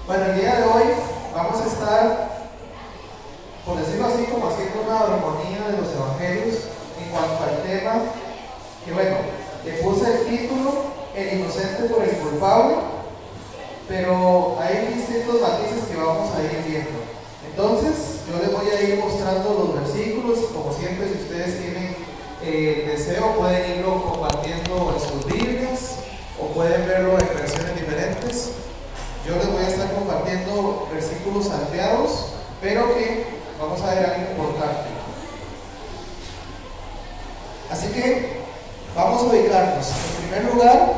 Bueno, el día de hoy vamos a estar, por decirlo así, como haciendo una armonía de los evangelios en cuanto al tema que, bueno, le puse el título, el inocente por el culpable, pero hay distintos matices que vamos a ir viendo. Entonces, yo les voy a ir mostrando los versículos, como siempre, si ustedes tienen deseo, pueden irlo compartiendo en sus Biblias o pueden verlo en versiones diferentes. Yo les voy a estar compartiendo versículos salteados, pero que vamos a ver algo importante. Así que vamos a ubicarnos. En primer lugar,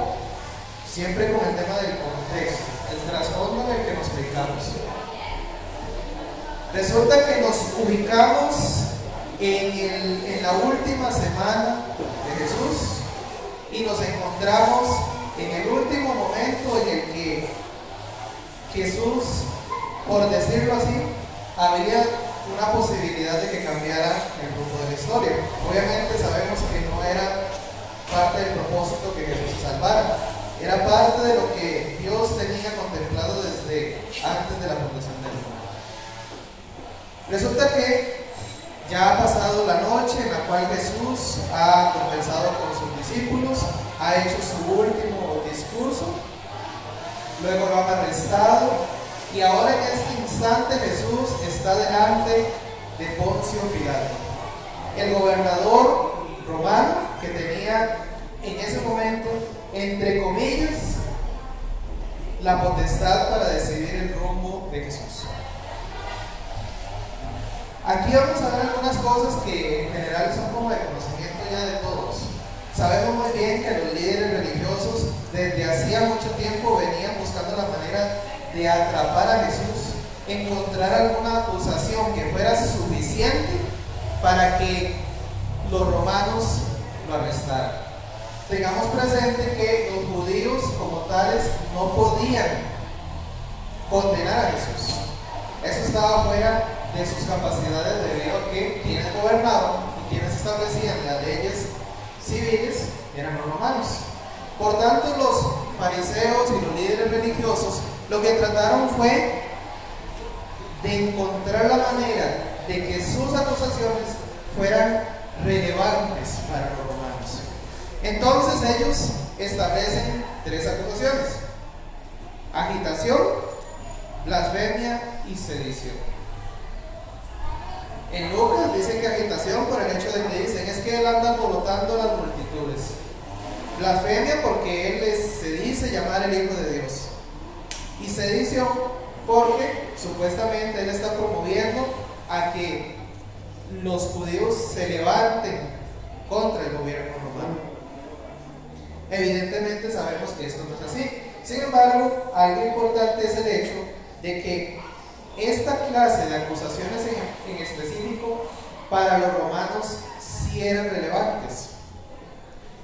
siempre con el tema del contexto, el trasfondo en el que nos ubicamos. Resulta que nos ubicamos en la última semana de Jesús y nos encontramos en el último momento en el que Jesús, por decirlo así, había una posibilidad de que cambiara el rumbo de la historia. Obviamente sabemos que no era parte del propósito que Jesús se salvara, era parte de lo que Dios tenía contemplado desde antes de la fundación del mundo. Resulta que ya ha pasado la noche en la cual Jesús ha conversado con sus discípulos, ha hecho su último discurso, luego lo han arrestado y ahora en este instante Jesús está delante de Poncio Pilato, el gobernador romano que tenía en ese momento, entre comillas, la potestad para decidir el rumbo de Jesús. Aquí vamos a ver algunas cosas que en general son como de conocimiento ya de todos. Sabemos muy bien que los líderes religiosos desde hacía mucho tiempo venían buscando la manera de atrapar a Jesús, encontrar alguna acusación que fuera suficiente para que los romanos lo arrestaran. Tengamos presente que los judíos como tales no podían condenar a Jesús. Eso estaba fuera de sus capacidades debido a que quienes gobernaban y quienes establecían las leyes civiles eran los romanos. Por tanto, los fariseos y los líderes religiosos lo que trataron fue de encontrar la manera de que sus acusaciones fueran relevantes para los romanos. Entonces ellos establecen tres acusaciones: agitación, blasfemia y sedición. En Lucas dice que agitación por el hecho de que dicen es que él anda alborotando las multitudes. Blasfemia porque él se dice llamar el Hijo de Dios. Y sedición porque supuestamente él está promoviendo a que los judíos se levanten contra el gobierno romano. Evidentemente sabemos que esto no es así. Sin embargo, algo importante es el hecho de que esta clase de acusaciones en específico para los romanos sí eran relevantes,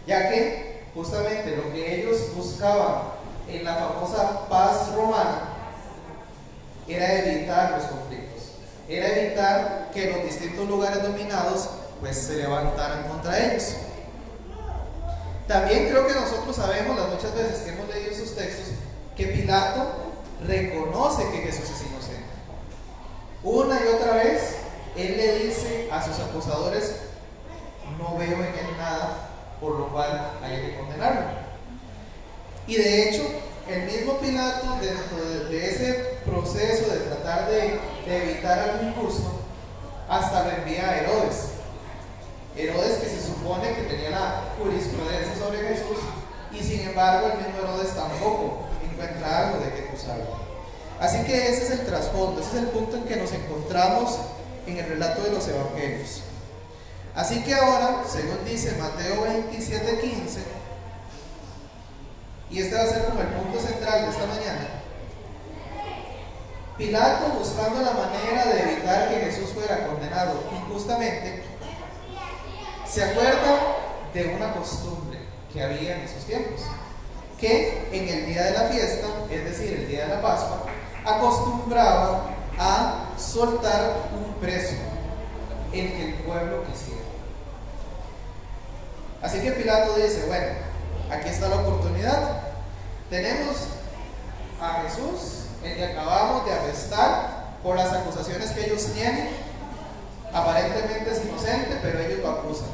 ya que justamente lo que ellos buscaban en la famosa paz romana era evitar los conflictos, era evitar que los distintos lugares dominados pues se levantaran contra ellos. También creo que nosotros sabemos las muchas veces que hemos leído esos textos que Pilato reconoce que Jesús es inocente. Una y otra vez él le dice a sus acusadores: no veo en él nada por lo cual haya que condenarlo. Y de hecho el mismo Pilato, dentro de ese proceso de tratar de evitar algún injusto, hasta lo envía a Herodes, que se supone que tenía la jurisprudencia sobre Jesús, y sin embargo el mismo Herodes tampoco encuentra algo de qué acusarlo. Así que ese es el trasfondo, ese es el punto en que nos encontramos en el relato de los evangelios. Así que ahora, según dice Mateo 27:15, y este va a ser como el punto central de esta mañana, Pilato, buscando la manera de evitar que Jesús fuera condenado injustamente, se acuerda de una costumbre que había en esos tiempos, que en el día de la fiesta, es decir, el día de la Pascua, acostumbraba a soltar un preso, el que el pueblo quisiera. Así que Pilato dice: bueno, aquí está la oportunidad. Tenemos a Jesús, el que acabamos de arrestar por las acusaciones que ellos tienen. Aparentemente es inocente, pero ellos lo acusan.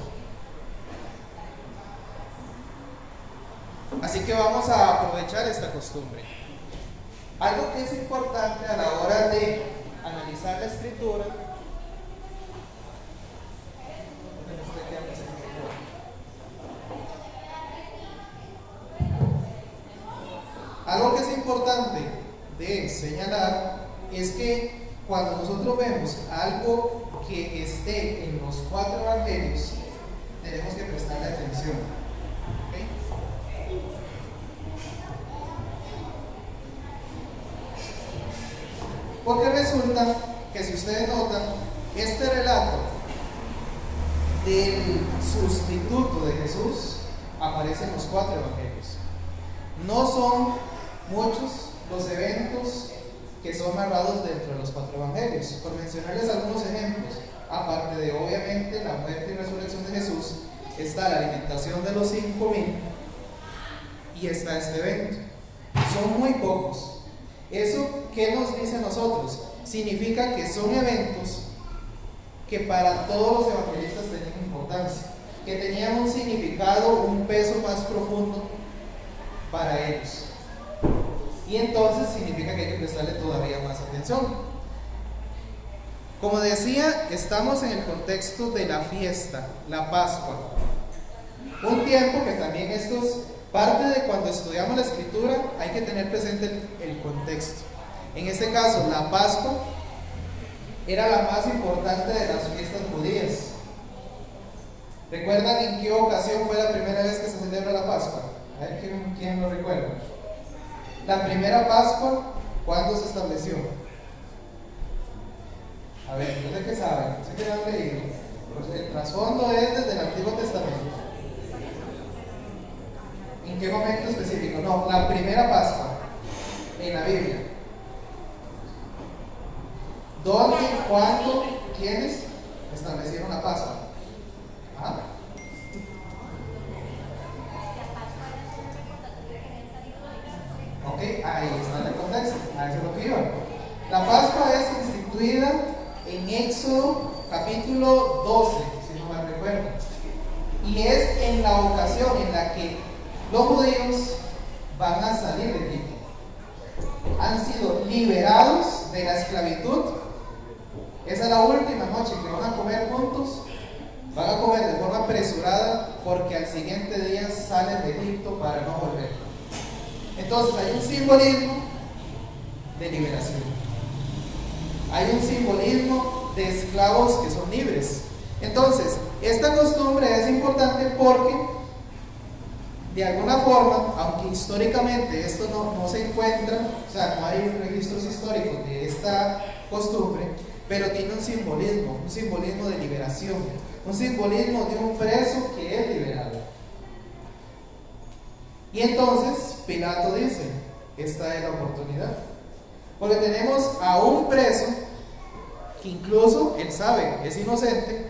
Así que vamos a aprovechar esta costumbre. Algo que es importante a la hora de analizar la escritura. Algo que es importante de señalar es que cuando nosotros vemos algo que esté en los 4 evangelios, tenemos que prestarle atención. ¿Okay? Porque resulta que, si ustedes notan, este relato del sustituto de Jesús aparece en los 4 evangelios. No son muchos los eventos que son narrados dentro de los 4 evangelios. Por mencionarles algunos ejemplos, aparte de obviamente la muerte y resurrección de Jesús, está la alimentación de los 5,000 y está este evento. Son muy pocos. ¿Eso qué nos dice a nosotros? Significa que son eventos que para todos los evangelistas tenían importancia, que tenían un significado, un peso más profundo para ellos. Y entonces significa que hay que prestarle todavía más atención. Como decía, estamos en el contexto de la fiesta, la Pascua. Un tiempo que también esto es parte de cuando estudiamos la escritura, hay que tener presente el contexto. En este caso, la Pascua era la más importante de las fiestas judías. ¿Recuerdan en qué ocasión fue la primera vez que se celebra la Pascua? A ver, ¿quién lo recuerda? La primera Pascua, ¿cuándo se estableció? A ver, yo sé que saben, sé que lo han leído. El trasfondo es desde el Antiguo Testamento. ¿En qué momento específico? No, la primera Pascua en la Biblia. ¿Dónde, cuándo, quiénes establecieron la Pascua? ¿Ah? Ok, ahí está el contexto, a eso es lo que iba. La Pascua es instituida en Éxodo capítulo 12, si no mal recuerdo. Y es en la ocasión en la que los judíos van a salir de Egipto. Han sido liberados de la esclavitud. Esa es la última noche que van a comer juntos. Van a comer de forma apresurada porque al siguiente día salen de Egipto para no volver. Entonces hay un simbolismo de liberación. Hay un simbolismo de esclavos que son libres. Entonces, esta costumbre es importante porque, de alguna forma, aunque históricamente esto no se encuentra, o sea, no hay registros históricos de esta costumbre, pero tiene un simbolismo de liberación, un simbolismo de un preso que es liberado. Y entonces Pilato dice, esta es la oportunidad, porque tenemos a un preso que incluso él sabe, es inocente.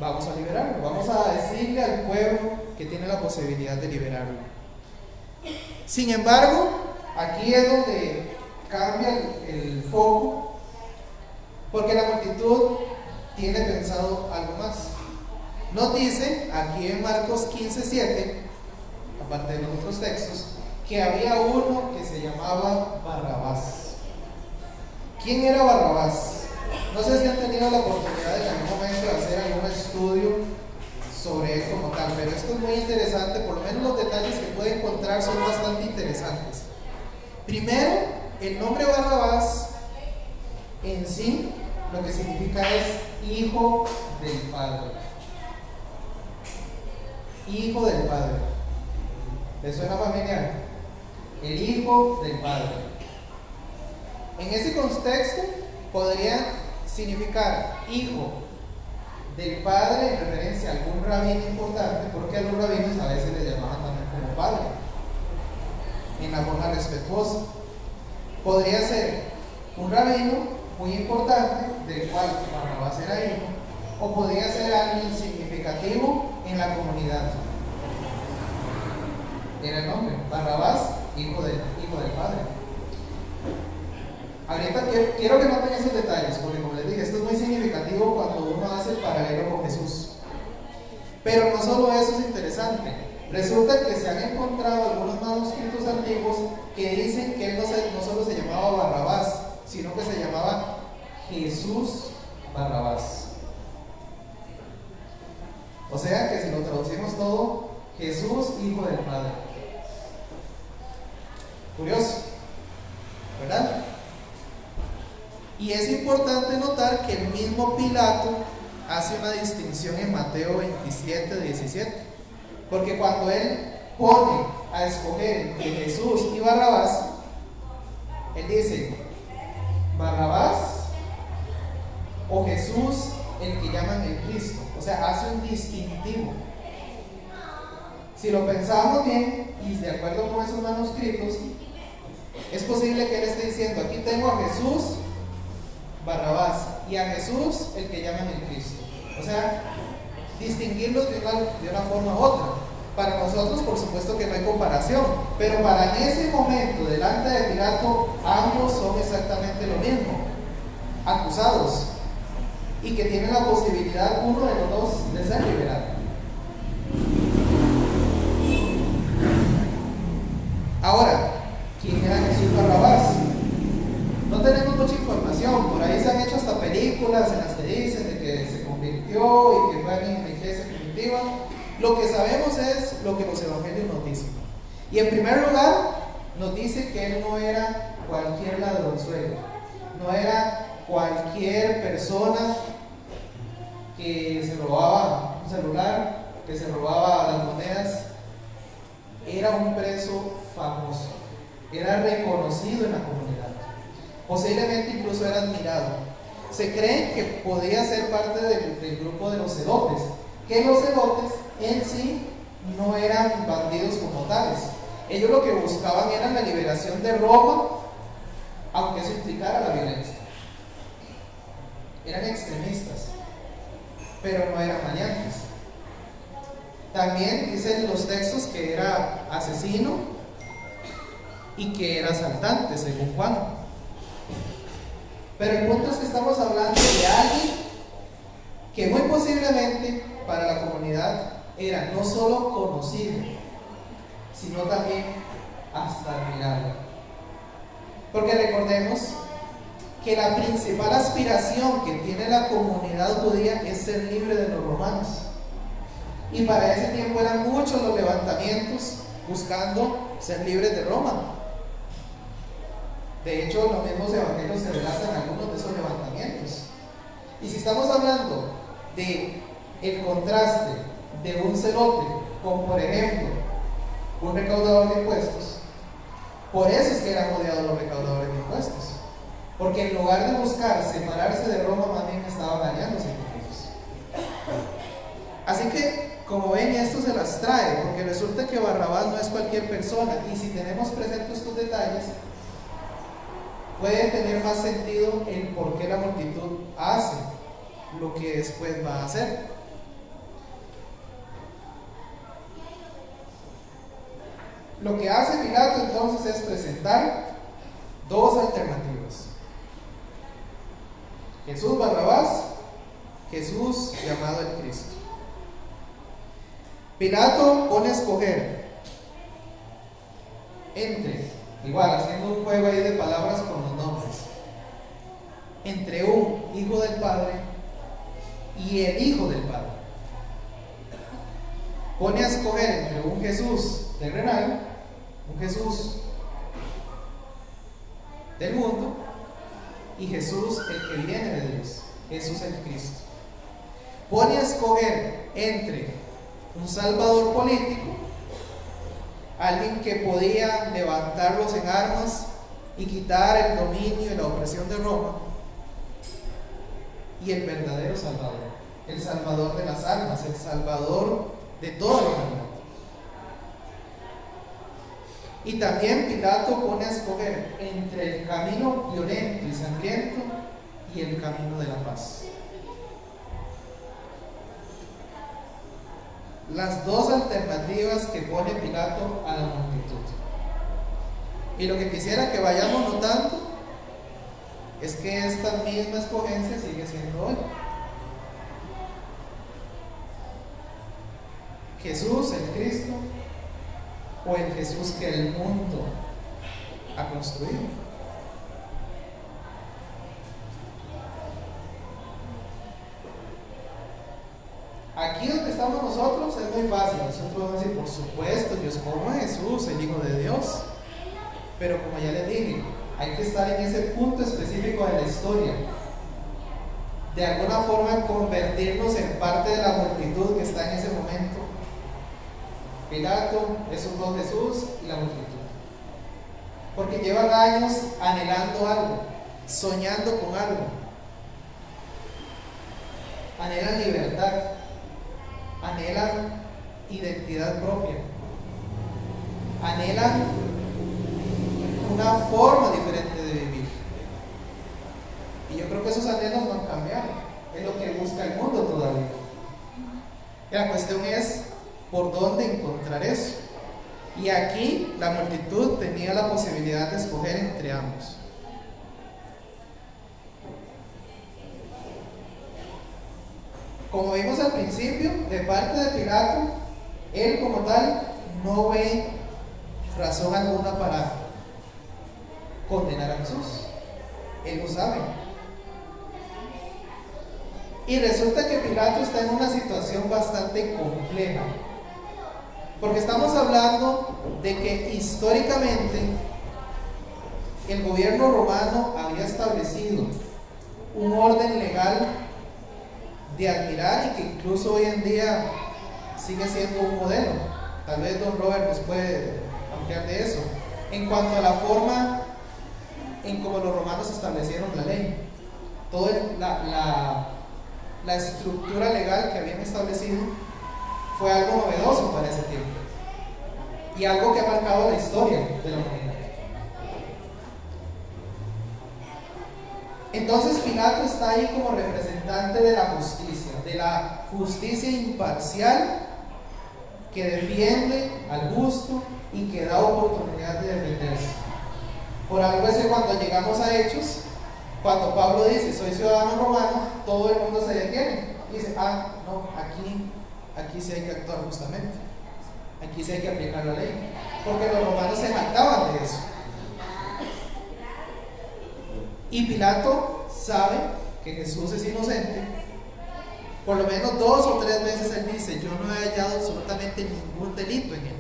Vamos a liberarlo, vamos a decirle al pueblo que tiene la posibilidad de liberarlo. Sin embargo, aquí es donde cambia el foco, porque la multitud tiene pensado algo más. Nos dice aquí en Marcos 15:7, aparte de los otros textos, que había uno que se llamaba Barrabás. ¿Quién era Barrabás? No sé si han tenido la oportunidad en algún momento de hacer algún estudio sobre él como tal, pero esto es muy interesante, por lo menos los detalles que puede encontrar son bastante interesantes. Primero, el nombre Barrabás en sí lo que significa es hijo del Padre. Hijo del Padre. ¿Les suena familiar? El hijo del Padre. En ese contexto podría significar hijo del Padre en referencia a algún rabino importante, porque a los rabinos a veces les llamaban también como padre, en la forma respetuosa. Podría ser un rabino muy importante, del cual Barrabás era hijo, o podría ser alguien significativo en la comunidad. Era el nombre, Barrabás hijo del Padre. Ahorita quiero que noten esos detalles, porque como les dije, esto es muy significativo cuando uno hace el paralelo con Jesús. Pero no solo eso es interesante. Resulta que se han encontrado algunos manuscritos antiguos que dicen que él no solo se llamaba Barrabás, sino que se llamaba Jesús Barrabás. O sea que si lo traducimos todo, Jesús, hijo del Padre. Curioso, ¿verdad? Y es importante notar que el mismo Pilato hace una distinción en Mateo 27, 17. Porque cuando él pone a escoger entre Jesús y Barrabás, él dice, Barrabás o Jesús, el que llaman el Cristo. O sea, hace un distintivo. Si lo pensamos bien, y de acuerdo con esos manuscritos, es posible que él esté diciendo, aquí tengo a Jesús, Barrabás, y a Jesús, el que llaman el Cristo. O sea, distinguirlos de una forma u otra. Para nosotros, por supuesto que no hay comparación, pero para en ese momento, delante de Pilato, ambos son exactamente lo mismo, acusados, y que tienen la posibilidad, uno de los dos, de ser liberado. Ahora, ¿quién era Jesús Barrabás? No tenemos mucha información, por ahí se han hecho hasta películas en las que dicen de que se convirtió y que fue en la iglesia primitiva. Lo que sabemos es lo que los evangelios nos dicen. Y en primer lugar, nos dice que él no era cualquier ladronzuelo, no era cualquier persona que se robaba un celular, que se robaba las monedas. Era un preso famoso, era reconocido en la comunidad, posiblemente incluso era admirado. Se cree que podía ser parte del grupo de los celotes, que los celotes en sí no eran bandidos como tales. Ellos lo que buscaban era la liberación de Roma, aunque eso implicara la violencia. Eran extremistas, pero no eran maniáticos. También dicen los textos que era asesino y que era asaltante, según Juan. Pero el punto es que estamos hablando de alguien que muy posiblemente para la comunidad era no solo conocido, sino también hasta admirado. Porque recordemos que la principal aspiración que tiene la comunidad judía es ser libre de los romanos. Y para ese tiempo eran muchos los levantamientos buscando ser libres de Roma. De hecho, los mismos evangelios se relatan algunos de esos levantamientos. Y si estamos hablando de el contraste de un celote con, por ejemplo, un recaudador de impuestos, por eso es que eran odiados los recaudadores de impuestos, porque en lugar de buscar separarse de Roma, más bien estaban aliándose con ellos. Así que, como ven, esto se las trae, porque resulta que Barrabás no es cualquier persona, y si tenemos presentes estos detalles, puede tener más sentido el por qué la multitud hace lo que después va a hacer. Lo que hace Pilato entonces es presentar dos alternativas: Jesús Barrabás, Jesús llamado el Cristo. Pilato pone a escoger entre, igual haciendo un juego ahí de palabras con los nombres, entre un hijo del Padre y el Hijo del Padre. Pone a escoger entre un Jesús terrenal, un Jesús del mundo, y Jesús el que viene de Dios, Jesús el Cristo. Pone a escoger entre un salvador político, alguien que podía levantarlos en armas y quitar el dominio y la opresión de Roma, y el verdadero Salvador, el Salvador de las almas, el Salvador de toda la humanidad. Y también Pilato pone a escoger entre el camino violento y sangriento y el camino de la paz. Las dos alternativas que pone Pilato a la multitud. Y lo que quisiera que vayamos notando es que esta misma escogencia sigue siendo hoy. Jesús, el Cristo, o el Jesús que el mundo ha construido. Aquí donde estamos nosotros es muy fácil. Nosotros vamos a decir, por supuesto, Dios como Jesús, el Hijo de Dios. Pero como ya les dije, hay que estar en ese punto específico de la historia. De alguna forma convertirnos en parte de la multitud que está en ese momento. Pilato, esos dos Jesús y la multitud. Porque llevan años anhelando algo, soñando con algo. Anhelan libertad, anhelan identidad propia, anhelan una forma diferente de vivir. Y yo creo que esos anhelos no han cambiado. Es lo que busca el mundo todavía. La cuestión es por dónde encontrar eso. Y aquí la multitud tenía la posibilidad de escoger entre ambos. Como vimos al principio, de parte de Pilato, él como tal no ve razón alguna para condenar a Jesús. Él lo sabe. Y resulta que Pilato está en una situación bastante compleja. Porque estamos hablando de que históricamente el gobierno romano había establecido un orden legal de admirar y que incluso hoy en día sigue siendo un modelo. Tal vez don Robert nos puede ampliar de eso. En cuanto a la forma en cómo los romanos establecieron la ley, toda la estructura legal que habían establecido fue algo novedoso para ese tiempo y algo que ha marcado la historia de la humanidad. Entonces Pilato está ahí como representante de la justicia imparcial que defiende al justo y que da oportunidad de defenderse. Por algo es que cuando llegamos a Hechos, cuando Pablo dice soy ciudadano romano, todo el mundo se detiene y dice, no, aquí sí hay que actuar justamente, aquí sí hay que aplicar la ley, porque los romanos se jactaban de eso. Y Pilato sabe que Jesús es inocente. Por lo menos 2 o 3 veces él dice, yo no he hallado absolutamente ningún delito en él.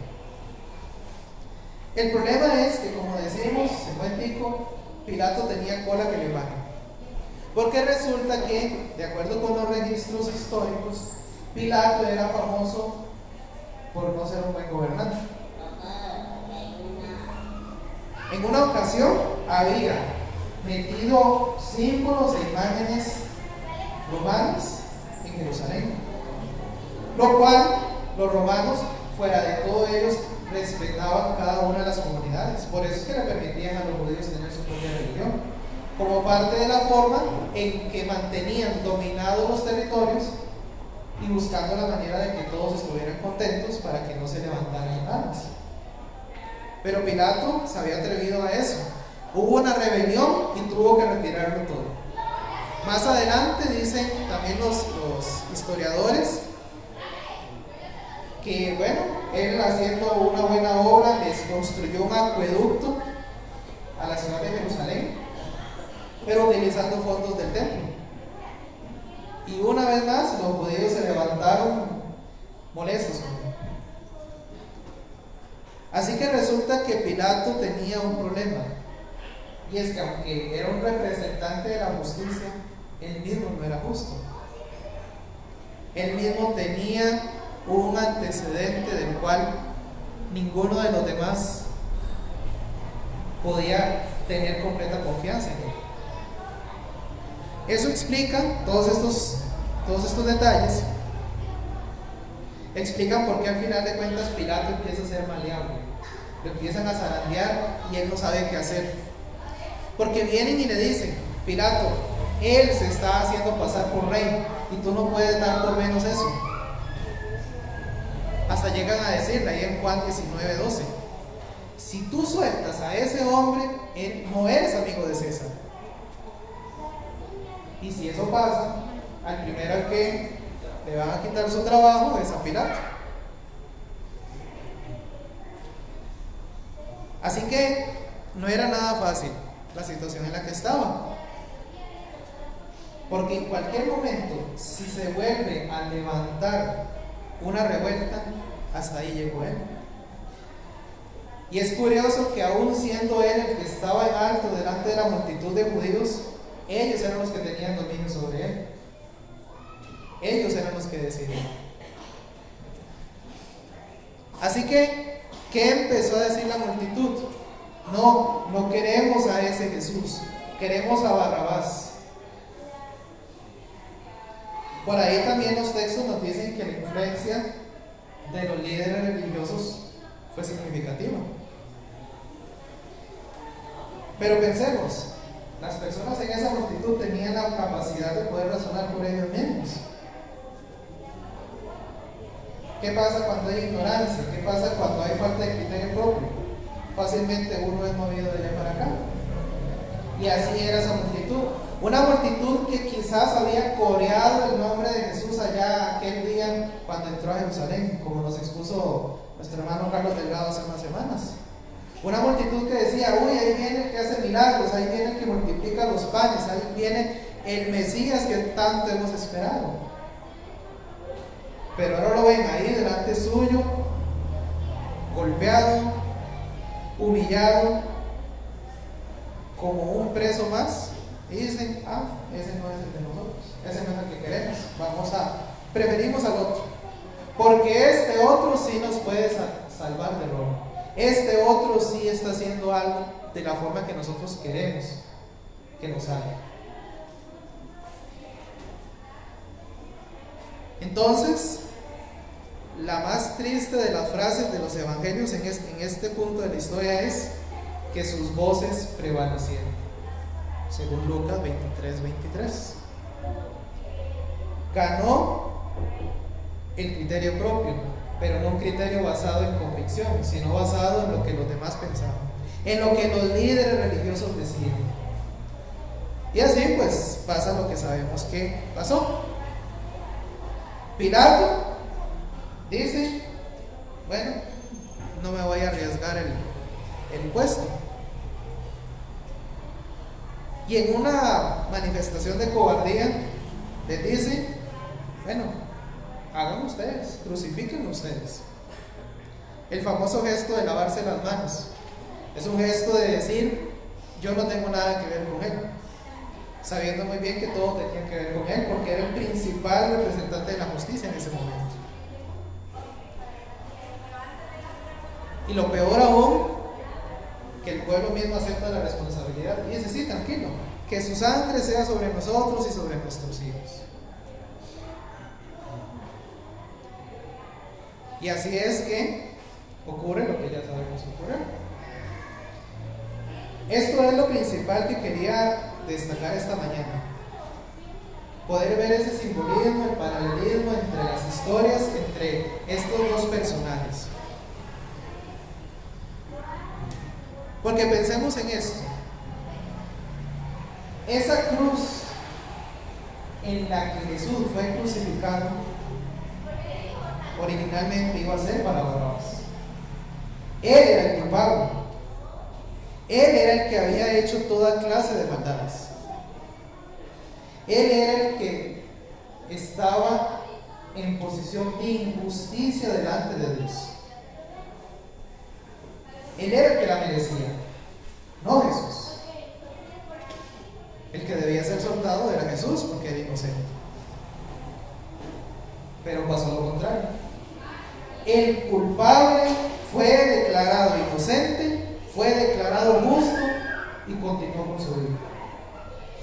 El problema es que, como decimos en buen tico, Pilato tenía cola que le baja. Porque resulta que, de acuerdo con los registros históricos, Pilato era famoso por no ser un buen gobernante. En una ocasión había metido símbolos e imágenes romanas en Jerusalén, lo cual los romanos, fuera de todo ellos, respetaban cada una de las comunidades. Por eso es que le permitían a los judíos tener su propia religión, como parte de la forma en que mantenían dominados los territorios y buscando la manera de que todos estuvieran contentos para que no se levantaran armas. Pero Pilato se había atrevido a eso. Hubo una rebelión y tuvo que retirarlo todo. Más adelante dicen también los historiadores que, bueno, él haciendo una buena obra les construyó un acueducto a la ciudad de Jerusalén, pero utilizando fondos del templo. Y una vez más los judíos se levantaron molestos con él. Así que resulta que Pilato tenía un problema, y es que aunque era un representante de la justicia, él mismo no era justo. Él mismo tenía un antecedente del cual ninguno de los demás podía tener completa confianza en él. Eso explica todos estos detalles. Explican por qué al final de cuentas Pilato empieza a ser maleable. Lo empiezan a zarandear y él no sabe qué hacer. Porque vienen y le dicen, Pilato, él se está haciendo pasar por rey y tú no puedes dar por menos eso. Hasta llegan a decirle ahí en Juan 19:12, si tú sueltas a ese hombre, no eres amigo de César. Y si eso pasa, al primero al que le van a quitar su trabajo es a Pilato. Así que no era nada fácil la situación en la que estaba. Porque en cualquier momento, si se vuelve a levantar una revuelta, hasta ahí llegó él. Y es curioso que aún siendo él el que estaba en alto delante de la multitud de judíos, ellos eran los que tenían dominio sobre él. Ellos eran los que decidían. Así que, ¿qué empezó a decir la multitud? No queremos a ese Jesús, queremos a Barrabás. Por ahí también los textos nos dicen que la influencia de los líderes religiosos fue significativa. Pero pensemos, las personas en esa multitud tenían la capacidad de poder razonar por ellos mismos. ¿Qué pasa cuando hay ignorancia? ¿Qué pasa cuando hay falta de criterio propio? Fácilmente uno es movido de allá para acá. Y así era esa multitud. Una multitud que quizás había coreado el nombre de Jesús allá aquel día cuando entró a Jerusalén, como nos expuso nuestro hermano Carlos Delgado hace unas semanas. Una multitud que decía, uy, ahí viene el que hace milagros, ahí viene el que multiplica los panes, ahí viene el Mesías que tanto hemos esperado. Pero ahora lo ven ahí delante suyo, golpeado, humillado, como un preso más, y dicen, ese no es el de nosotros, ese no es el que queremos, preferimos al otro, porque este otro sí nos puede salvar del robo. Este otro sí está haciendo algo de la forma que nosotros queremos que nos haga. Entonces, la más triste de las frases de los evangelios en este punto de la historia es que sus voces prevalecieron, según Lucas 23:23. Ganó el criterio propio, pero no un criterio basado en convicción, sino basado en lo que los demás pensaban, en lo que los líderes religiosos decían. Y así pues pasa lo que sabemos que pasó. Pilato dice, bueno, no me voy a arriesgar el puesto. Y en una manifestación de cobardía les dice, bueno, hagan ustedes, crucifíquenlo ustedes. El famoso gesto de lavarse las manos es un gesto de decir, yo no tengo nada que ver con él, sabiendo muy bien que todo tenía que ver con él, porque era el principal representante de la justicia en ese momento. Y lo peor aún, que el pueblo mismo acepta la responsabilidad y dice, sí, tranquilo, que su sangre sea sobre nosotros y sobre nuestros hijos. Y así es que ocurre lo que ya sabemos ocurrir. Esto es lo principal que quería destacar esta mañana. Poder ver ese simbolismo, el paralelismo entre las historias, entre estos dos personajes. Porque pensemos en esto. Esa cruz en la que Jesús fue crucificado originalmente iba a ser para Barrabás. Él era el culpable. Él era el que había hecho toda clase de maldades. Él era el que estaba en posición de injusticia delante de Dios. Él era el que la merecía, no Jesús. El que debía ser soltado era Jesús porque era inocente. Pero pasó lo contrario. El culpable fue declarado inocente, fue declarado justo y continuó con su vida.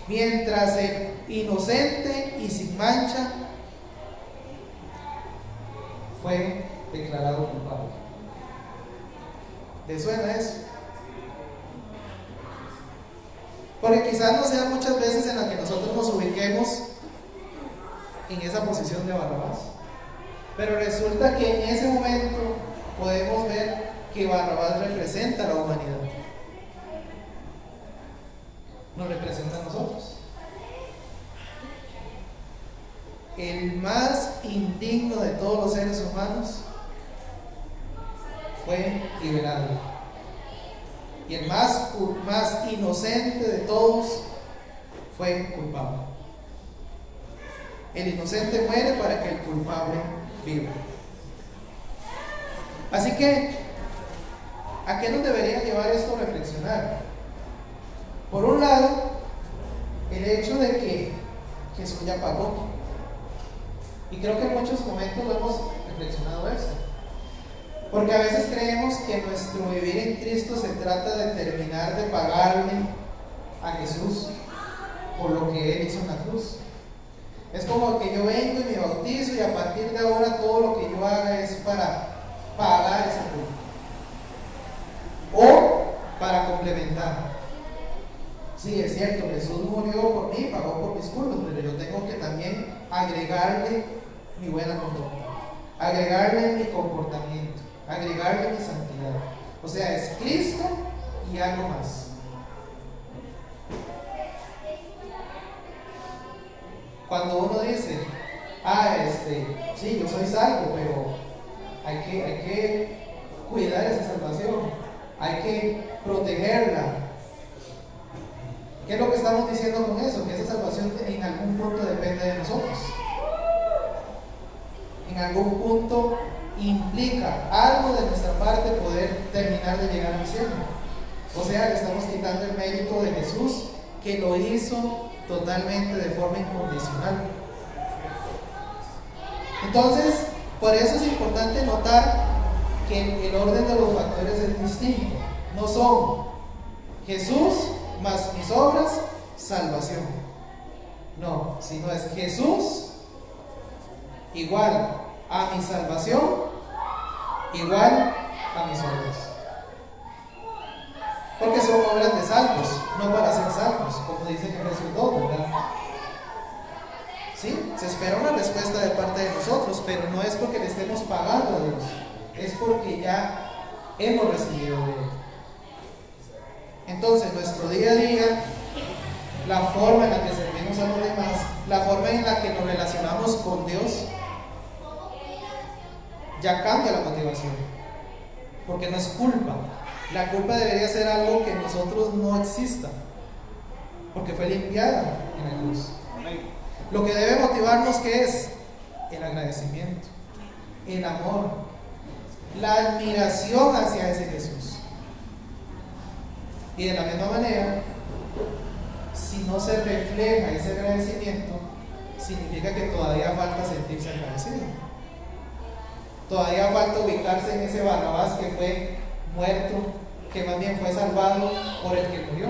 Mientras el inocente y sin mancha fue declarado culpable. ¿Te suena eso? Porque quizás no sea muchas veces en la que nosotros nos ubiquemos en esa posición de Barrabás, pero resulta que en ese momento podemos ver que Barrabás representa a la humanidad. Nos representa a nosotros. El más indigno de todos los seres humanos fue liberado. Y el más inocente de todos fue culpable. El inocente muere para que el culpable viva. Así que, ¿a qué nos debería llevar esto a reflexionar? Por un lado, el hecho de que Jesús ya pagó. Y creo que en muchos momentos lo hemos reflexionado eso. Porque a veces creemos que nuestro vivir en Cristo se trata de terminar de pagarle a Jesús por lo que Él hizo en la cruz. Es como que yo vengo y me bautizo y a partir de ahora todo lo que yo haga es para pagar esa culpa o para complementar. Sí, es cierto, Jesús murió por mí, pagó por mis culpas, pero yo tengo que también agregarle mi buena conducta, agregarle mi comportamiento, agregarle mi santidad. O sea, es Cristo y algo más. Cuando uno dice, sí, yo soy salvo, pero hay que cuidar esa salvación, hay que protegerla. ¿Qué es lo que estamos diciendo con eso? Que esa salvación en algún punto depende de nosotros. En algún punto implica algo de nuestra parte poder terminar de llegar al cielo. O sea, le estamos quitando el mérito de Jesús, que lo hizo totalmente de forma incondicional. Entonces, por eso es importante notar que el orden de los factores es distinto. No son Jesús más mis obras, salvación. No, sino es Jesús igual a mi salvación, igual a mis obras. Porque son obras de salvos, no para ser salvos, como dice en Efesios 2, ¿verdad? Sí, se espera una respuesta de parte de nosotros, pero no es porque le estemos pagando a Dios, es porque ya hemos recibido de Él. Entonces, nuestro día a día, la forma en la que servimos a los demás, la forma en la que nos relacionamos con Dios, ya cambia la motivación, porque no es culpa. La culpa debería ser algo que en nosotros no exista, porque fue limpiada en la cruz. Lo que debe motivarnos, ¿qué es? El agradecimiento, el amor, la admiración hacia ese Jesús. Y de la misma manera, si no se refleja ese agradecimiento, significa que todavía falta sentirse agradecido. Todavía falta ubicarse en ese Barrabás que fue muerto, que más bien fue salvado por el que murió.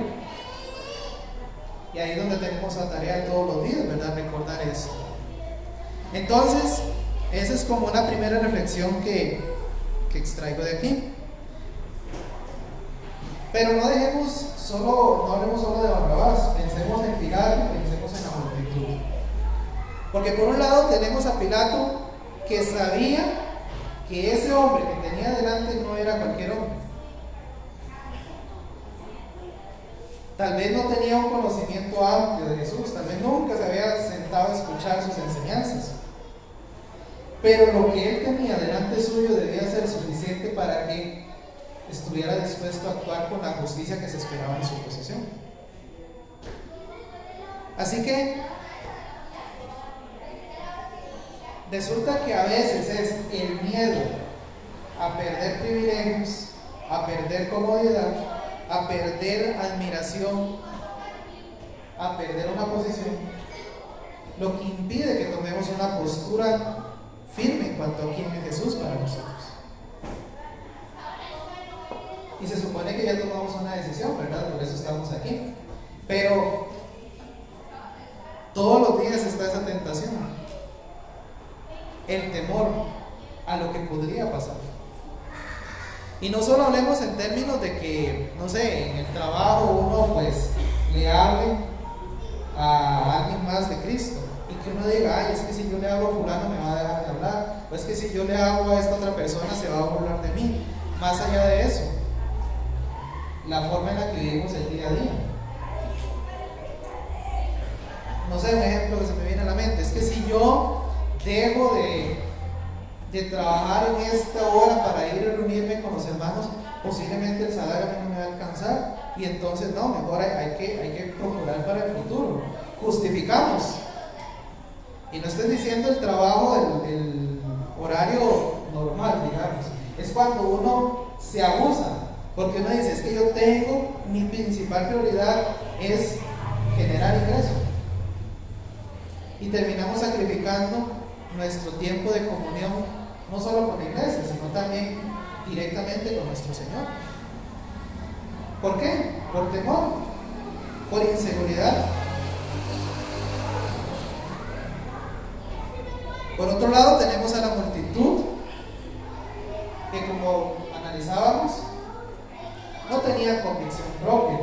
Y ahí es donde tenemos la tarea todos los días, ¿verdad? Recordar esto. Entonces, esa es como una primera reflexión que extraigo de aquí. Pero no hablemos solo de Barrabás, pensemos en Pilato, pensemos en la multitud. Porque por un lado tenemos a Pilato, que sabía que ese hombre que tenía delante no era cualquier hombre. Tal vez no tenía un conocimiento amplio de Jesús, tal vez nunca se había sentado a escuchar sus enseñanzas. Pero lo que él tenía delante suyo debía ser suficiente para que estuviera dispuesto a actuar con la justicia que se esperaba en su posición. Así que resulta que a veces es el miedo a perder privilegios, a perder comodidad, a perder admiración, a perder una posición, lo que impide que tomemos una postura firme en cuanto a quién es Jesús para nosotros. Y se supone que ya tomamos una decisión, ¿verdad? Por eso estamos aquí. Pero todos los días está esa tentación, el temor a lo que podría pasar. Y no solo hablemos en términos de que, no sé, en el trabajo uno pues le hable a alguien más de Cristo y que uno diga, ay, es que si yo le hablo a fulano me va a dejar de hablar, o es que si yo le hablo a esta otra persona se va a burlar de mí. más allá de eso, la forma en la que vivimos el día a día. No sé, un ejemplo que se me viene a la mente es que si yo dejo de trabajar en esta hora para ir a reunirme con los hermanos, posiblemente el salario a mí no me va a alcanzar, y entonces no, mejor hay que procurar para el futuro. Justificamos. Y no estoy diciendo el trabajo del horario normal, digamos. Es cuando uno se abusa, porque uno dice, es que yo tengo, mi principal prioridad es generar ingresos. Y terminamos sacrificando nuestro tiempo de comunión, no solo con la iglesia, sino también directamente con nuestro Señor. ¿Por qué? Por temor, por inseguridad. Por otro lado, tenemos a la multitud que, como analizábamos, no tenían convicción propia.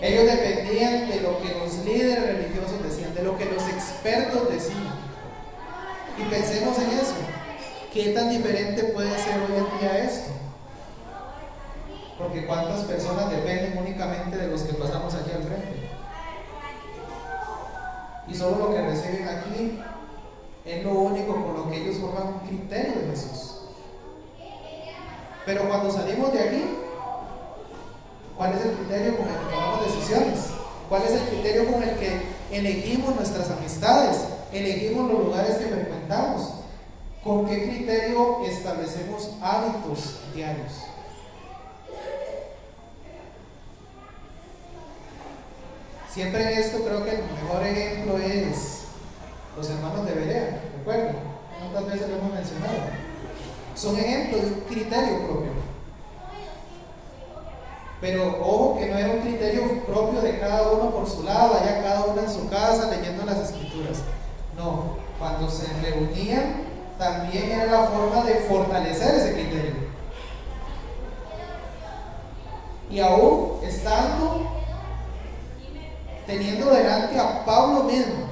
Ellos dependían de lo que los líderes religiosos decían, de lo que los expertos decían. Y pensemos en eso. ¿Qué tan diferente puede ser hoy en día esto? Porque cuántas personas dependen únicamente de los que pasamos aquí al frente. Y solo lo que reciben aquí es lo único con lo que ellos forman un criterio de Jesús. Pero cuando salimos de aquí, ¿cuál es el criterio con el que tomamos decisiones? ¿Cuál es el criterio con el que elegimos nuestras amistades? Elegimos los lugares que frecuentamos. ¿Con qué criterio establecemos hábitos diarios? Siempre en esto creo que el mejor ejemplo es los hermanos de Berea, ¿recuerdan? ¿Cuántas veces lo hemos mencionado? Son ejemplos de un criterio propio. Pero ojo que no era un criterio propio de cada uno por su lado, allá cada uno en su casa leyendo las escrituras. No, cuando se reunían también era la forma de fortalecer ese criterio. Y aún teniendo delante a Pablo mismo,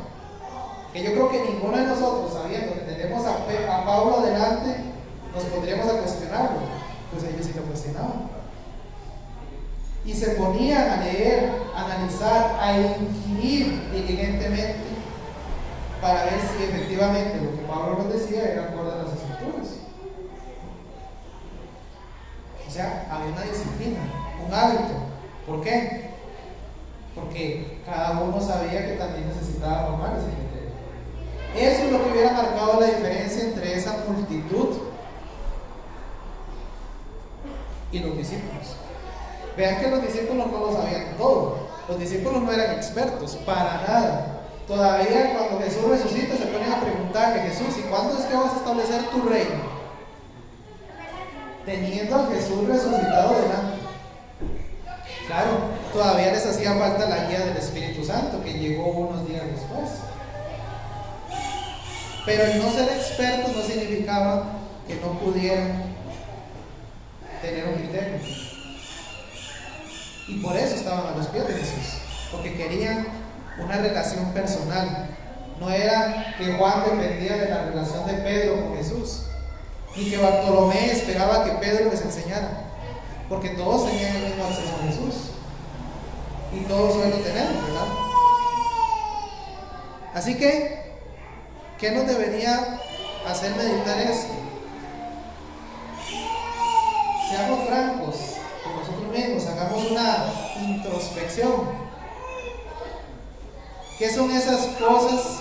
que yo creo que ninguno de nosotros, sabiendo que tenemos a Pablo delante, nos pondríamos a cuestionarlo. Pues ellos sí lo cuestionaban. Y se ponían a leer, a analizar, a inquirir diligentemente para ver si efectivamente lo que Pablo nos decía era acorde a las escrituras. O sea, había una disciplina, un hábito. ¿Por qué? Porque cada uno sabía que también necesitaba formar ese criterio. Eso es lo que hubiera marcado la diferencia entre esa multitud y los discípulos. Vean que los discípulos no lo sabían todo. Los discípulos no eran expertos, para nada. Todavía cuando Jesús resucita se ponen a preguntarle: Jesús, ¿y cuándo es que vas a establecer tu reino? Teniendo a Jesús resucitado delante. Claro, todavía les hacía falta la guía del Espíritu Santo, que llegó unos días después. Pero el no ser expertos no significaba que no pudieran tener un criterio. Y por eso estaban a los pies de Jesús, porque querían una relación personal. No era que Juan dependía de la relación de Pedro con Jesús, ni que Bartolomé esperaba que Pedro les enseñara, porque todos tenían el mismo acceso a Jesús, y todos hoy lo tenemos, ¿verdad? Así que, ¿qué nos debería hacer meditar esto? Seamos francos con nosotros mismos, hagamos una introspección. ¿Qué son esas cosas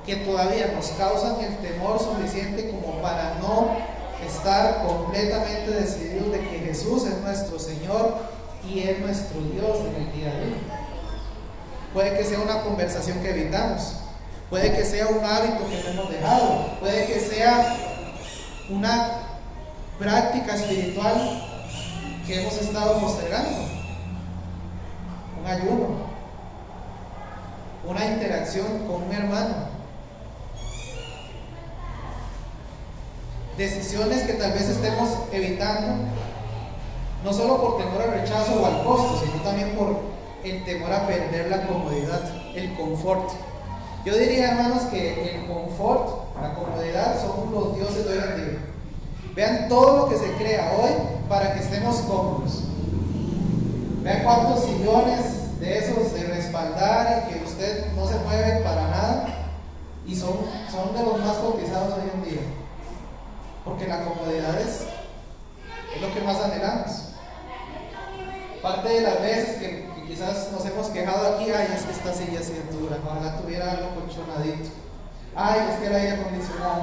que todavía nos causan el temor suficiente como para no estar completamente decididos de que Jesús es nuestro Señor y es nuestro Dios en el día a día? Puede que sea una conversación que evitamos, puede que sea un hábito que no hemos dejado, puede que sea una práctica espiritual que hemos estado postergando, un ayuno, una interacción con un hermano, decisiones que tal vez estemos evitando, no solo por temor al rechazo o al costo, sino también por el temor a perder la comodidad, el confort. Yo diría, hermanos, que el confort, la comodidad son los dioses de hoy en día. Vean todo lo que se crea hoy para que estemos cómodos. Vean cuántos sillones de esos de respaldar y que usted no se mueve para nada, y son de los más cotizados hoy en día, porque la comodidad es lo que más anhelamos. Parte de las veces que quizás nos hemos quejado aquí, ay, es que esta silla sí es dura, ojalá tuviera algo colchonadito, ay, es que el aire acondicionado,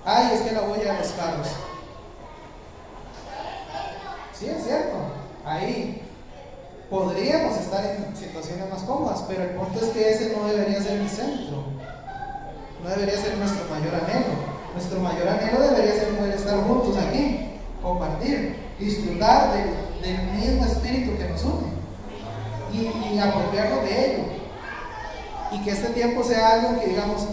ay, es que la huella de los carros. Sí, es cierto, ahí podríamos estar en situaciones más cómodas, pero el punto es que ese no debería ser el centro, no debería ser nuestro mayor anhelo. Nuestro mayor anhelo debería ser poder estar juntos aquí, compartir, disfrutar del mismo espíritu que nos une y apropiarnos de ello, y que este tiempo sea algo que digamos,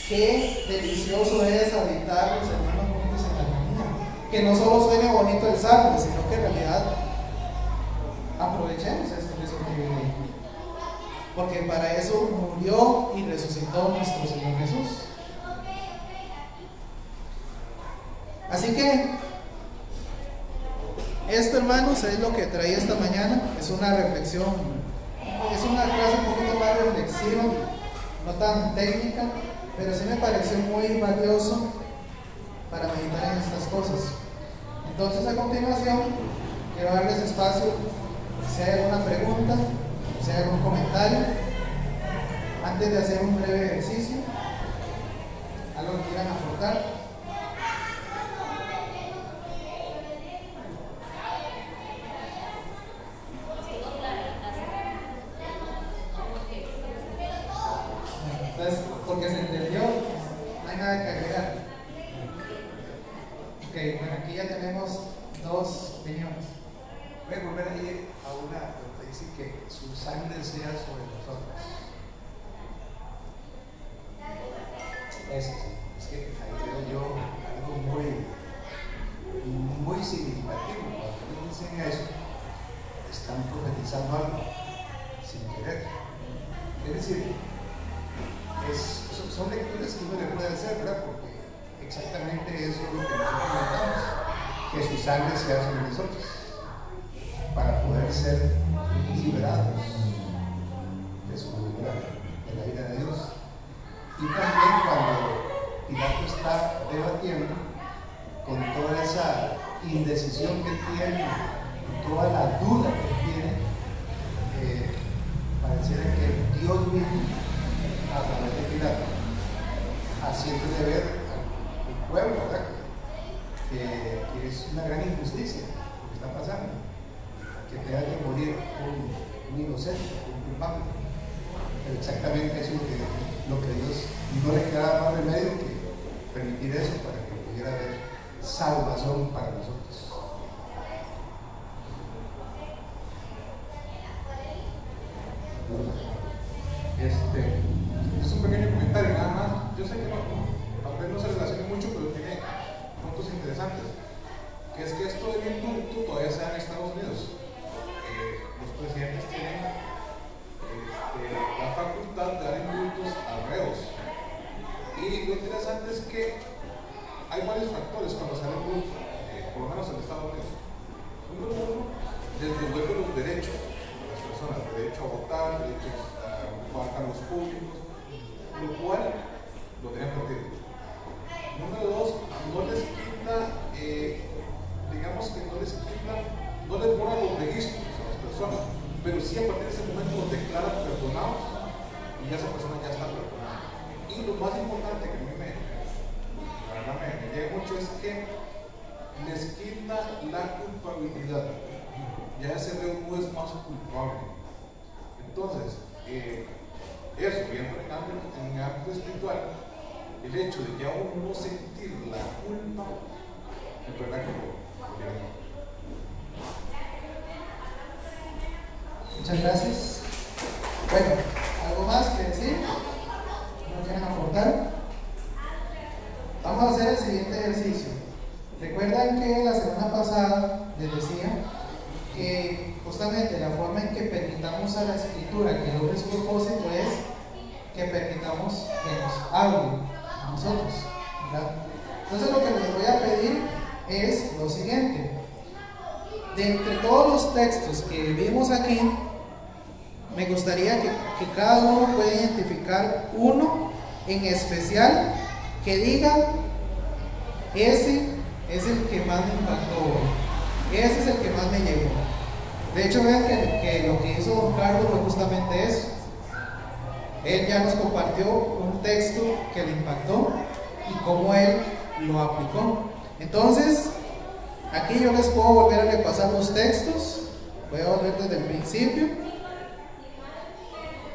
qué delicioso es habitar los hermanos juntos en la armonía, que no solo suene bonito el salmo, sino que en realidad aprovechemos esto que vive ahí, porque para eso murió y resucitó nuestro Señor Jesús. Así que esto, hermanos, es lo que traía esta mañana. Es una reflexión, es una clase un poquito más reflexiva, no tan técnica, pero sí me pareció muy valioso para meditar en estas cosas. Entonces, a continuación, quiero darles espacio si hay alguna pregunta, si hay algún comentario, antes de hacer un breve ejercicio, algo que quieran aportar. Entonces, porque se entendió, no hay nada que agregar. Ok, bueno, aquí ya tenemos dos opiniones. Voy a volver ahí a una donde dice que su sangre sea sobre nosotros. Eso sí, es que ahí veo yo algo muy significativo. Cuando dicen eso, están profetizando algo sin querer. Es decir, son lecturas que uno le puede hacer, ¿verdad? Porque exactamente eso es lo que nosotros necesitamos, que su sangre sea sobre nosotros, para poder ser liberados de su voluntad, de la ira de Dios. Y también cuando Pilato está debatiendo con toda esa indecisión que tiene, toda la duda que tiene, pareciera que Dios mismo, a través de Pilato, haciéndole ver al pueblo, ¿verdad? Que es una gran injusticia lo que está pasando, que tenga que morir un inocente, un culpable. Pero exactamente eso es lo que Dios no le queda más remedio que permitir eso para que pudiera haber salvación para nosotros. Es un pequeño comentario nada más. Yo sé que tal vez no se relaciona mucho, pero tiene puntos interesantes. Que es que esto del indulto todavía se da en Estados Unidos. Los presidentes tienen la facultad de dar indultos a reos. Y lo interesante es que hay varios factores cuando se da el indulto, por lo menos en Estados Unidos. Número uno, desde luego los derechos de las personas, derecho a votar, derecho a ocupar cargos públicos, lo cual lo tienen perdido. Número dos, no les quita, digamos que no les borra los registros a las personas, pero sí a partir de ese momento los declaran perdonados y ya esa persona ya está perdonada. Y lo más importante que a mí me llega mucho es que les quita la culpabilidad. Ya ese reo no es más culpable. Entonces, eso, viendo en el ámbito espiritual, el hecho de ya uno no sentir la culpa, es verdad que lo Muchas gracias. Bueno, ¿algo más que decir? ¿No quieren aportar? Vamos a hacer el siguiente ejercicio. Recuerdan que la semana pasada les decía que justamente la forma en que permitamos a la escritura que logre su propósito es que permitamos que nos hable a nosotros, ¿verdad? Entonces lo que les voy a pedir es lo siguiente. De entre todos los textos que vimos aquí, me gustaría que cada uno pueda identificar uno en especial que diga: ese es el que más me impactó, ese es el que más me llegó. De hecho, vean que lo que hizo don Carlos fue justamente eso. Él ya nos compartió un texto que le impactó y cómo él lo aplicó. Entonces, aquí yo les puedo volver a repasar los textos. Voy a volver desde el principio.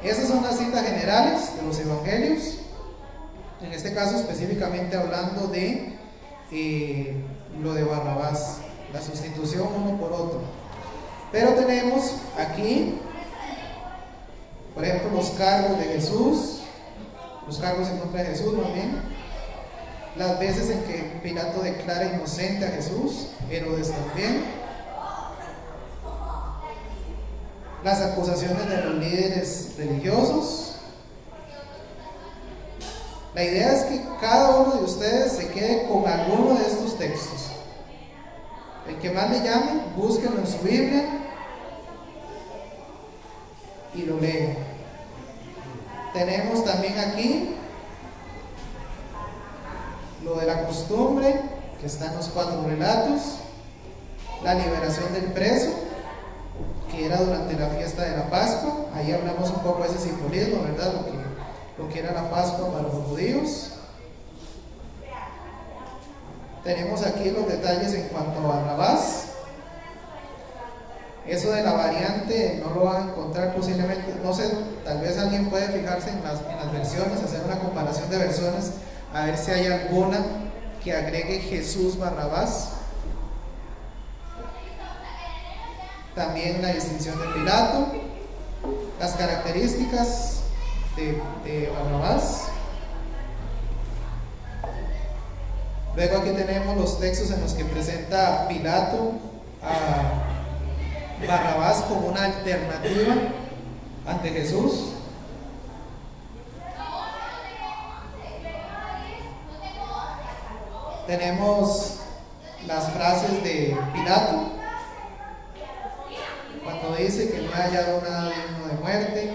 Esas son las citas generales de los evangelios. En este caso específicamente hablando de lo de Barrabás, la sustitución uno por otro. Pero tenemos aquí, por ejemplo, los cargos de Jesús, los cargos en contra de Jesús, más bien, las veces en que Pilato declara inocente a Jesús, Herodes también, las acusaciones de los líderes religiosos. La idea es que cada uno de ustedes se quede con alguno de estos textos. El que más le llame, búsquenlo en su Biblia y lo leen. Tenemos también aquí lo de la costumbre, que está en los 4 relatos, la liberación del preso, que era durante la fiesta de la Pascua. Ahí hablamos un poco de ese simbolismo, ¿verdad? Lo que era la Pascua para los judíos. Tenemos aquí los detalles en cuanto a Barrabás. Eso de la variante no lo van a encontrar posiblemente, no sé, tal vez alguien puede fijarse en las versiones, hacer una comparación de versiones, a ver si hay alguna que agregue Jesús Barrabás. También la distinción de Pilato, las características de Barrabás. Luego aquí tenemos los textos en los que presenta Pilato a Barrabás como una alternativa ante Jesús. Tenemos las frases de Pilato cuando dice que no ha hallado nada digno de muerte,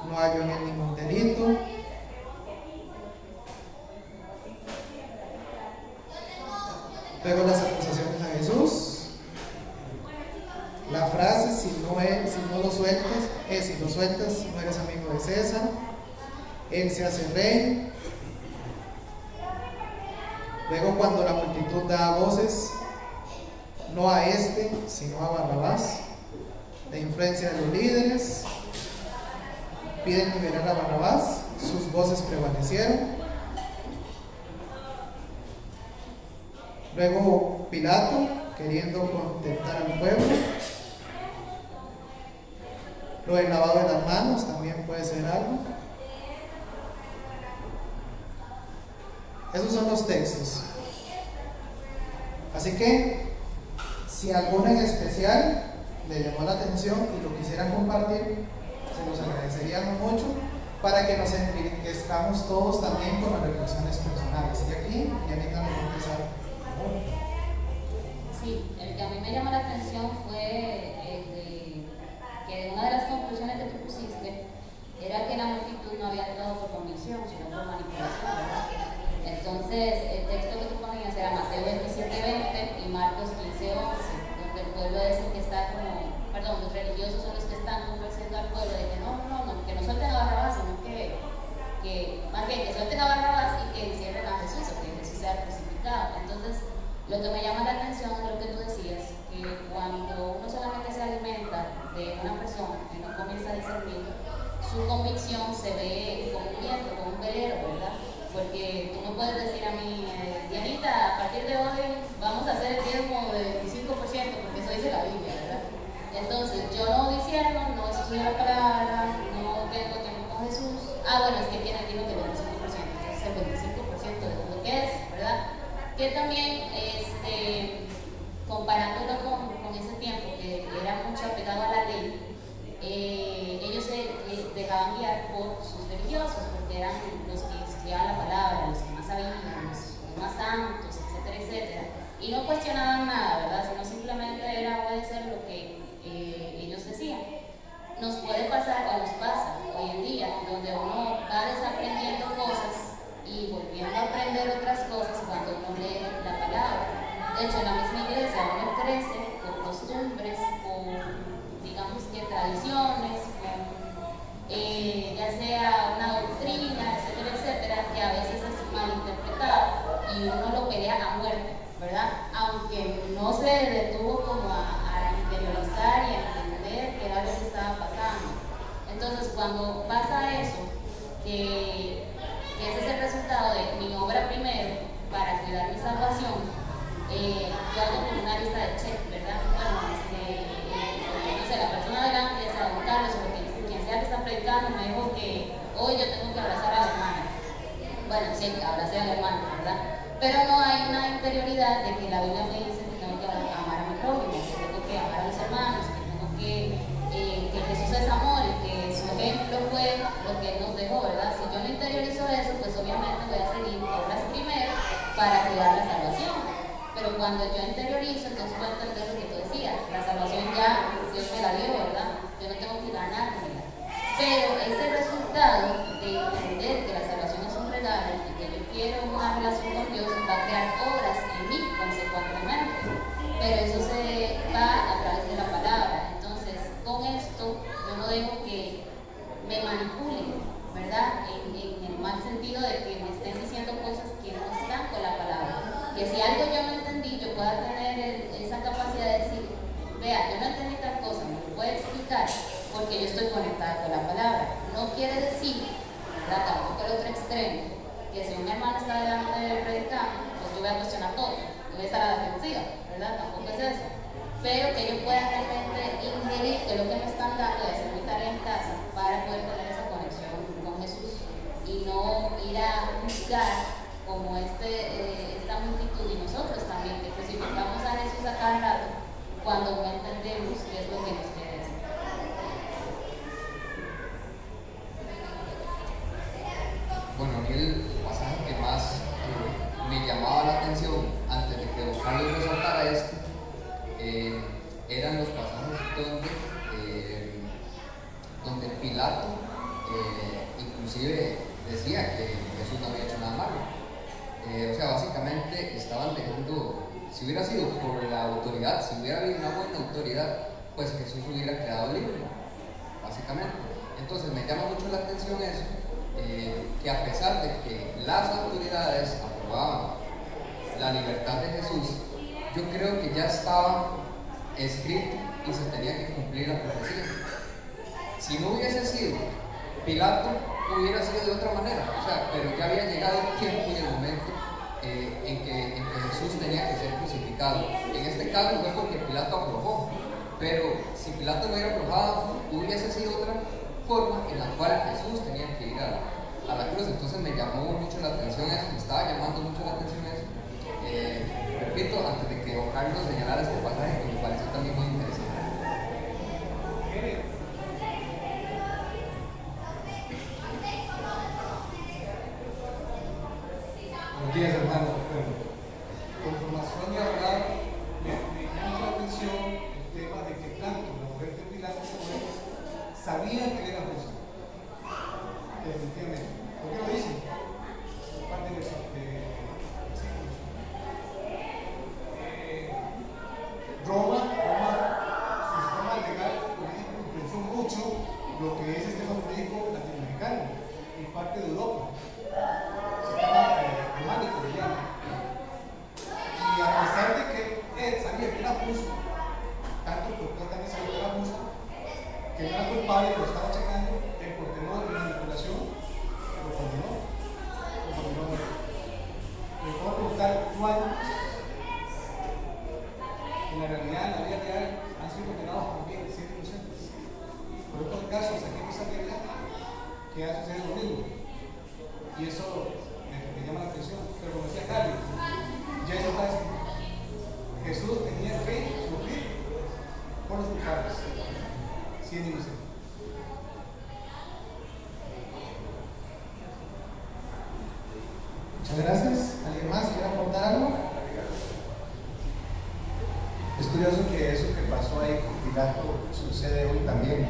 no halló en él ningún delito. Luego las acusaciones a Jesús. La frase: si lo sueltas, no eres amigo de César. Él se hace rey. Luego, cuando la multitud da voces, no a este, sino a Barrabás. La influencia de los líderes, piden liberar a Barrabás, sus voces prevalecieron. Luego Pilato, queriendo contentar al pueblo. Lo del lavado de las manos también puede ser algo. Esos son los textos. Así que, si alguno en especial le llamó la atención y lo quisieran compartir, se los agradeceríamos mucho para que nos enriquezcamos todos también con las reflexiones personales. Y aquí, Yanita nos va a empezar. Sí, el que a mí me llamó la atención fue que una de las conclusiones que tú pusiste era que la multitud no había actuado por convicción, sino por manipulación, ¿verdad? Entonces, el texto que tú ponías era Mateo 27:20 y Marcos 15:11, donde el pueblo es el que está los religiosos son los que están convenciendo al pueblo de que que no suelten a Barrabás, sino que más bien que suelten a Barrabás y que encierren a Jesús, o que Jesús sea crucificado. Entonces, lo que me llama la atención es lo que tú decías, que cuando uno solamente se alimenta de una persona y no comienza a discernir, su convicción se ve como un viento, como un velero, ¿verdad? Porque tú no puedes decir a mí, Dianita, a partir de hoy vamos a hacer el diezmo de 25%, porque eso dice la Biblia, ¿verdad? Entonces, yo no discierno, no estudio la palabra, no tengo tiempo con Jesús. Bueno, es que tiene que el 25%, entonces el 25% de lo que es, ¿verdad? Que también, comparándolo con ese tiempo que era mucho apegado a la ley, ellos se dejaban guiar por sus religiosos, porque eran los que estudiaban la palabra, los que más sabían, los más santos, etc. Y no cuestionaban nada, ¿verdad? Sino simplemente era obedecer lo que ellos decían. Nos puede pasar o nos pasa hoy en día, donde uno va desaprendiendo cosas y volviendo a aprender otras cosas cuando uno lee la palabra. De hecho, en la misma iglesia uno crece con costumbres, con, digamos que tradiciones, con ya sea una doctrina, etcétera, etcétera, que a veces es malinterpretada y uno lo pelea a muerte, ¿verdad? Aunque no se detuvo como a interiorizar y a entender qué era lo que estaba pasando. Entonces, cuando pasa eso, que ese es el resultado de mi obra primero para cuidar mi salvación, yo hago como una lista de check, ¿verdad? Bueno, no sé, la persona delante, ya sea don Carlos o quien sea que está predicando, me dijo que hoy yo tengo que abrazar a la hermana. Bueno, sí, abracé a la hermana, ¿verdad? Pero no hay una interioridad de que la Biblia me dice que tengo que amar a mi prójimo, que tengo que amar a los hermanos, que tengo que Jesús es amor y que su ejemplo fue lo que Él nos dejó, ¿verdad? Si yo no interiorizo eso, pues obviamente voy a seguir obras primero para cuidar la salvación. Pero cuando yo interiorizo, entonces voy a entender lo que tú decías. La salvación ya Dios me la dio, ¿verdad? Yo no tengo que ganármela. Pero ese resultado de entender que la salvación es un regalo y que yo quiero una relación con Dios va a crear obras en mí consecuentemente. Pero eso se va a través de la palabra. Entonces, con esto, yo no dejo que me manipulen, ¿verdad? En el mal sentido de que me estén diciendo cosas que no están con la palabra. Que si algo yo no entendí, yo pueda tener esa capacidad de decir, vea, yo no entendí tal cosa, ¿me lo puede explicar? Porque yo estoy conectada con la palabra. No quiere decir, ¿verdad? Tampoco el otro extremo, que si un hermano está delante del predicante, pues yo voy a cuestionar todo, yo voy a estar a la defensiva, ¿verdad? Tampoco es eso. Pero que yo pueda realmente ingerir de lo que me están dando y hacer mi tarea en casa para poder tener esa conexión con Jesús y no ir a juzgar como esta multitud y nosotros también, que crucificamos a Jesús a cada rato cuando no entendemos qué es lo que nos quiere decir. Bueno, a mí el pasaje que más me llamaba la atención antes de que don Carlos resaltara esto eran los pasajes donde Pilato inclusive decía que Jesús no había hecho nada malo. O sea, básicamente estaban dejando, si hubiera sido por la autoridad, si hubiera habido una buena autoridad, pues Jesús hubiera quedado libre, básicamente. Entonces me llama mucho la atención eso, que a pesar de que las autoridades aprobaban la libertad de Jesús, yo creo que ya estaba escrito y se tenía que cumplir la profecía. Si no hubiese sido Pilato, hubiera sido de otra manera, o sea, pero ya había llegado el tiempo y el momento en que Jesús tenía que ser crucificado. En este caso fue porque Pilato aflojó, pero si Pilato no hubiera aflojado, hubiese sido otra forma en la cual Jesús tenía que ir a la cruz. Entonces me llamó mucho la atención eso, me estaba llamando mucho la atención eso. Repito, antes de que don Carlos señalara este pasaje, que me pareció también muy interesante. Buenos días, hermano. Con información de hablar, me llama la atención el tema de que tanto la mujer de Pilato como él sabían que él era justo. Definitivamente. ¿Por qué lo dicen? Por parte de Roma, su sistema legal político influenció mucho lo que es el sistema político latinoamericano y parte de Europa. Sistema románico, le llaman. Y a pesar de que él sabía que era justo, tanto porque él también sabía que era justo, que no era culpable, lo estaba checando, por temor de manipulación, lo condenó. Le puedo preguntar cuántos en la realidad, en la vida real, han sido condenados también, siendo inocentes. Por otros casos, aquí en esa regla, que ha sucedido lo mismo. Y eso me llama la atención. Pero como decía Carlos, ya eso está escrito. Jesús tenía que sufrir por los culpables, siendo inocente. Muchas gracias. ¿Alguien más quiere aportar algo? Es curioso que eso que pasó ahí con Pilato sucede hoy también.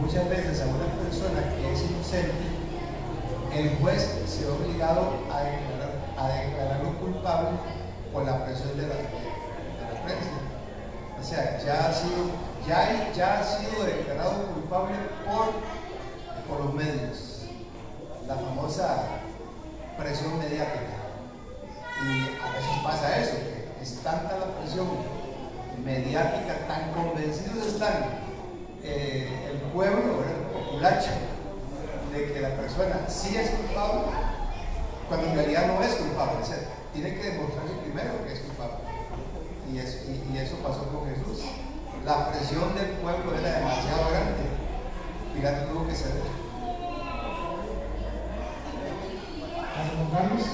Muchas veces a una persona que es inocente, el juez se ve obligado a declararlo culpable por la presión de la prensa. O sea, ya ha sido declarado culpable por los medios. La famosa presión mediática. Y a veces pasa eso, que es tanta la presión mediática, tan convencidos están el pueblo, el populacho, de que la persona sí es culpable, cuando en realidad no es culpable. O sea, tiene que demostrarse primero que es culpable. Y eso pasó con Jesús. La presión del pueblo era demasiado grande. Pilato tuvo que ceder. Don Carlos,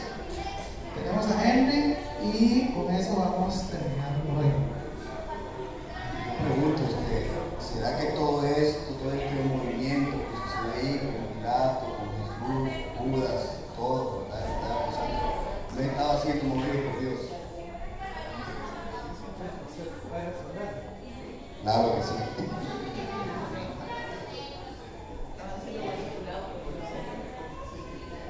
tenemos a Henry y con eso vamos terminando hoy. Pregunto, ¿será que todo esto, todo este movimiento que sucede ahí con Pilato, con Jesús, Judas, todo, ¿verdad? Estaba pasando, no estaba siendo movido por Dios? Claro que sí.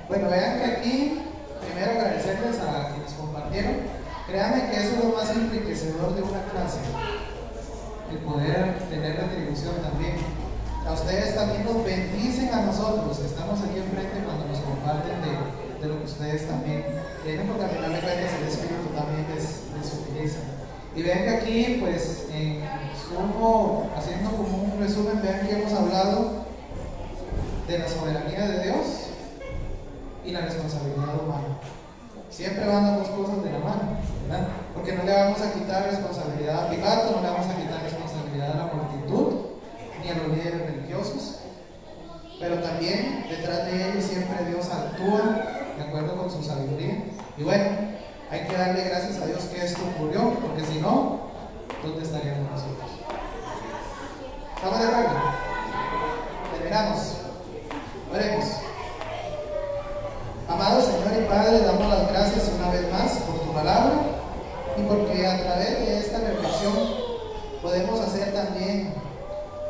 Bueno, vean que aquí, primero agradecerles a quienes compartieron. Créanme que eso es lo más enriquecedor de una clase, el poder tener retribución también. A ustedes también nos bendicen a nosotros, que estamos aquí enfrente cuando nos comparten de lo que ustedes también tienen, porque al final de cuentas el Espíritu también les utiliza. Y vean que aquí, pues, en sumo, haciendo como un resumen, vean que hemos hablado de la soberanía de Dios y la responsabilidad humana. Siempre van las dos cosas de la mano, ¿verdad? Porque no le vamos a quitar responsabilidad a Pilato, no le vamos a quitar responsabilidad a la multitud, ni a los líderes religiosos, pero también detrás de ellos siempre Dios actúa de acuerdo con su sabiduría. Y bueno, hay que darle gracias a Dios que esto ocurrió, porque si no, ¿dónde estaríamos nosotros? ¿Estamos de acuerdo? Terminamos. Oremos. Amado Señor y Padre, damos las gracias una vez más por tu palabra y porque a través de esta reflexión podemos hacer también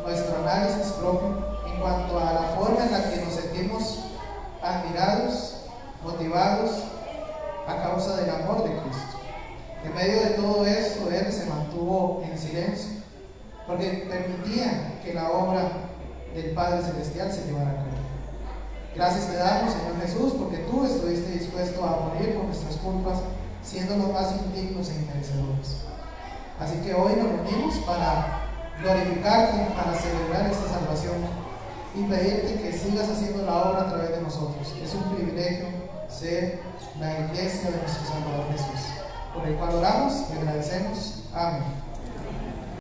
nuestro análisis propio en cuanto a la forma en la que nos sentimos admirados, motivados a causa del amor de Cristo. En medio de todo esto, Él se mantuvo en silencio porque permitía que la obra del Padre Celestial se llevara a cabo. Gracias te damos, Señor Jesús, porque tú estuviste dispuesto a morir por nuestras culpas, siendo los más indignos e inmerecedores. Así que hoy nos reunimos para glorificarte, para celebrar esta salvación y pedirte que sigas haciendo la obra a través de nosotros. Es un privilegio ser la iglesia de nuestro Salvador Jesús, por el cual oramos y agradecemos. Amén.